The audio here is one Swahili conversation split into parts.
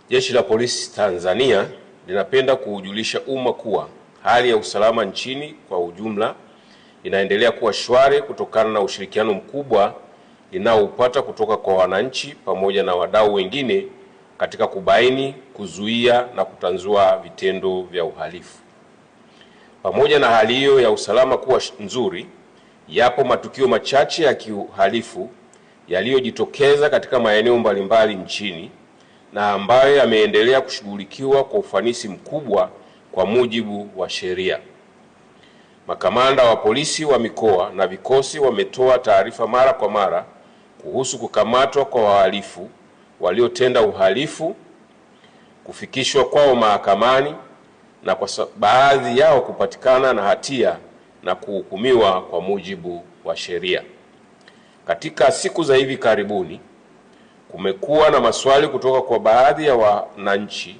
Jeshi la Polisi Tanzania linapenda kuujulisha umma kuwa hali ya usalama nchini kwa ujumla inaendelea kuwa shwari kutokana na ushirikiano mkubwa inaoupata kutoka kwa wananchi pamoja na wadau wengine katika kubaini, kuzuia na kutanzua vitendo vya uhalifu. Pamoja na hali hiyo ya usalama kuwa nzuri, yapo matukio machache ya kiuhalifu yaliyojitokeza katika maeneo mbalimbali nchini na ambayo yameendelea kushughulikiwa kwa ufanisi mkubwa kwa mujibu wa sheria. Makamanda wa polisi wa mikoa na vikosi wametoa taarifa mara kwa mara kuhusu kukamatwa kwa wahalifu waliotenda uhalifu, kufikishwa kwao mahakamani na kwa baadhi yao kupatikana na hatia na kuhukumiwa kwa mujibu wa sheria. Katika siku za hivi karibuni kumekuwa na maswali kutoka kwa baadhi ya wananchi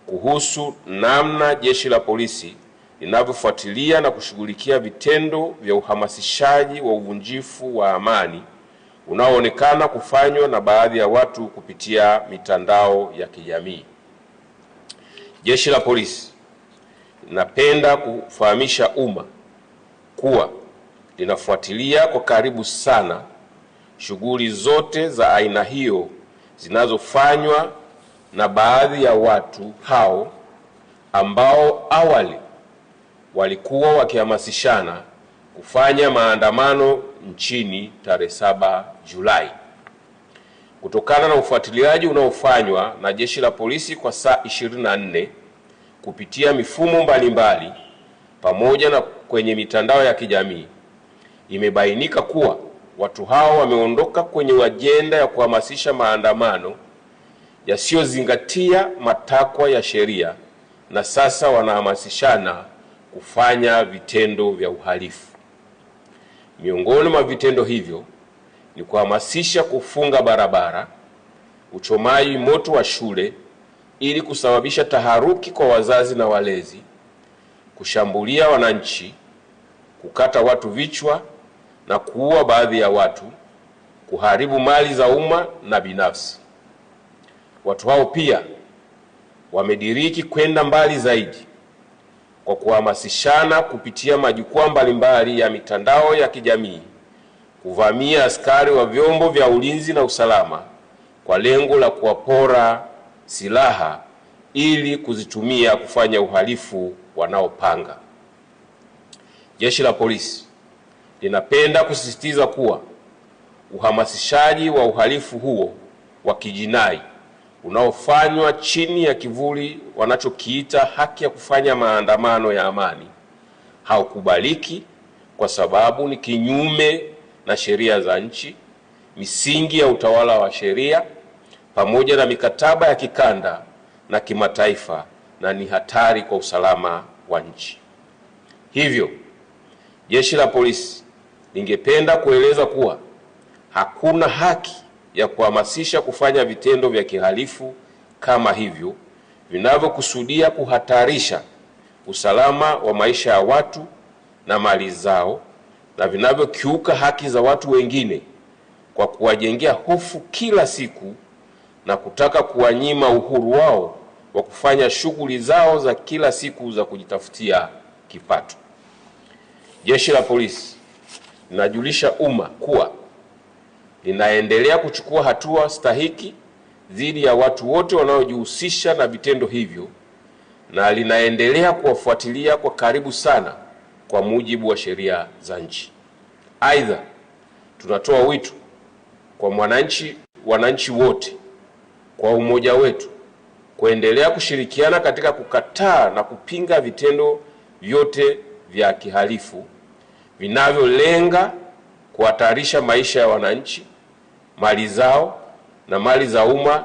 kuhusu namna Jeshi la Polisi linavyofuatilia na kushughulikia vitendo vya uhamasishaji wa uvunjifu wa amani unaoonekana kufanywa na baadhi ya watu kupitia mitandao ya kijamii. Jeshi la Polisi linapenda kufahamisha umma kuwa linafuatilia kwa karibu sana shughuli zote za aina hiyo zinazofanywa na baadhi ya watu hao ambao awali walikuwa wakihamasishana kufanya maandamano nchini tarehe 7 Julai. Kutokana na ufuatiliaji unaofanywa na Jeshi la Polisi kwa saa 24 kupitia mifumo mbalimbali pamoja na kwenye mitandao ya kijamii, imebainika kuwa watu hao wameondoka kwenye ajenda ya kuhamasisha maandamano yasiyozingatia matakwa ya sheria na sasa wanahamasishana kufanya vitendo vya uhalifu. Miongoni mwa vitendo hivyo ni kuhamasisha kufunga barabara, uchomaji moto wa shule ili kusababisha taharuki kwa wazazi na walezi, kushambulia wananchi, kukata watu vichwa na kuua baadhi ya watu, kuharibu mali za umma na binafsi. Watu hao pia wamediriki kwenda mbali zaidi kwa kuhamasishana kupitia majukwaa mbalimbali ya mitandao ya kijamii kuvamia askari wa vyombo vya ulinzi na usalama kwa lengo la kuwapora silaha ili kuzitumia kufanya uhalifu wanaopanga. Jeshi la Polisi linapenda kusisitiza kuwa uhamasishaji wa uhalifu huo wa kijinai unaofanywa chini ya kivuli wanachokiita haki ya kufanya maandamano ya amani haukubaliki kwa sababu ni kinyume na sheria za nchi, misingi ya utawala wa sheria pamoja na mikataba ya kikanda na kimataifa na ni hatari kwa usalama wa nchi. Hivyo, Jeshi la Polisi lingependa kueleza kuwa hakuna haki ya kuhamasisha kufanya vitendo vya kihalifu kama hivyo vinavyokusudia kuhatarisha usalama wa maisha ya watu na mali zao na vinavyokiuka haki za watu wengine kwa kuwajengea hofu kila siku na kutaka kuwanyima uhuru wao wa kufanya shughuli zao za kila siku za kujitafutia kipato. Jeshi la Polisi linajulisha umma kuwa linaendelea kuchukua hatua stahiki dhidi ya watu wote wanaojihusisha na vitendo hivyo na linaendelea kuwafuatilia kwa karibu sana kwa mujibu wa sheria za nchi. Aidha, tunatoa wito kwa wananchi wote kwa umoja wetu kuendelea kushirikiana katika kukataa na kupinga vitendo vyote vya kihalifu vinavyolenga kuhatarisha maisha ya wananchi, mali zao na mali za umma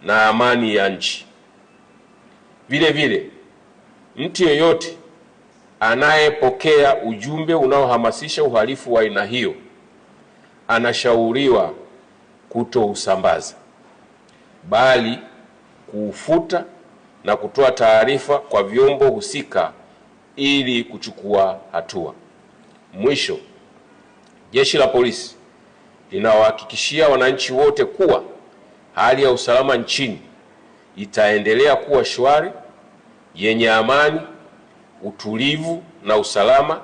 na amani ya nchi. Vile vile, mtu yeyote anayepokea ujumbe unaohamasisha uhalifu wa aina hiyo anashauriwa kutousambaza, bali kuufuta na kutoa taarifa kwa vyombo husika ili kuchukua hatua. Mwisho, Jeshi la Polisi linawahakikishia wananchi wote kuwa hali ya usalama nchini itaendelea kuwa shwari, yenye amani, utulivu na usalama,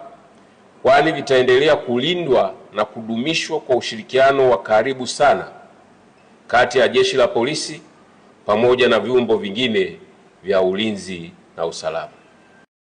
kwani vitaendelea kulindwa na kudumishwa kwa ushirikiano wa karibu sana kati ya Jeshi la Polisi pamoja na vyombo vingine vya ulinzi na usalama.